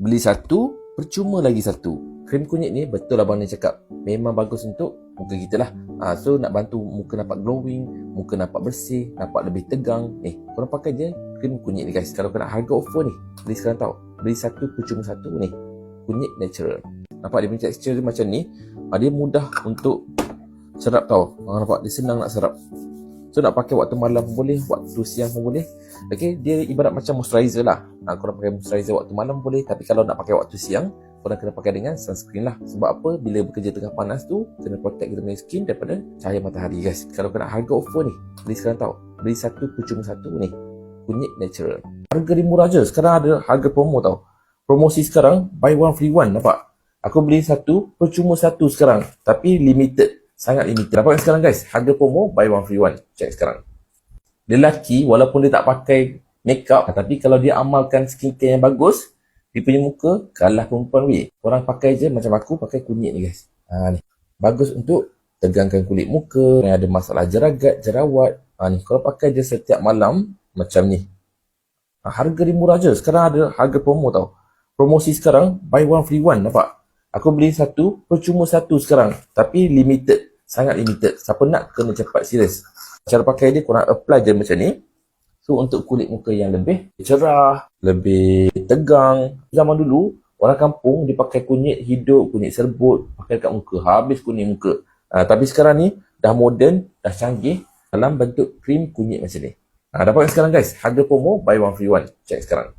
Beli satu, percuma lagi satu. Krim kunyit ni betul abang ni cakap, memang bagus untuk muka kita lah. So nak bantu muka nampak glowing, muka nampak bersih, nampak lebih tegang. Korang pakai je krim kunyit ni guys. Kalau kena harga offer ni, beli sekarang tau. Beli satu, percuma satu ni. Kunyit natural. Nampak dia punya tekstur dia macam ni. Dia mudah untuk serap tau. Nampak dia senang nak serap. So nak pakai waktu malam pun boleh, waktu siang pun boleh. Okay, dia ibarat macam moisturizer lah. Korang pakai moisturizer waktu malam boleh. Tapi kalau nak pakai waktu siang, korang kena pakai dengan sunscreen lah. Sebab apa? Bila bekerja tengah panas tu, kena protect kita punya skin daripada cahaya matahari guys. Kalau kena harga offer ni, beli sekarang tau. Beli satu, percuma satu ni. Kunyit natural. Harga dia murah je. Sekarang ada harga promo tau. Promosi sekarang, buy one free one. Nampak? Aku beli satu, percuma satu sekarang. Tapi limited. Sangat limited. Dapatkan sekarang guys. Harga promo buy one free one. Check sekarang. Lelaki walaupun dia tak pakai makeup, tapi kalau dia amalkan skincare yang bagus, dia punya muka kalah perempuan weh. Orang pakai je macam aku pakai kunyit ni guys. Ni. Bagus untuk tegangkan kulit muka, yang ada masalah jeragat, jerawat. Ni kalau pakai je setiap malam macam ni. Harga dia murah je. Sekarang ada harga promo tau. Promosi sekarang buy one free one. Nampak? Aku beli satu, percuma satu sekarang. Tapi limited. Sangat limited. Siapa nak kena cepat, serius. Cara pakai dia, korang apply je macam ni. So, untuk kulit muka yang lebih cerah, lebih tegang. Zaman dulu, orang kampung dia pakai kunyit hidup, kunyit serbut, pakai kat muka. Habis kunyit muka. Tapi sekarang ni, dah moden, dah canggih dalam bentuk krim kunyit macam ni. Dapatkan sekarang guys. Harga promo, buy one free one. Check sekarang.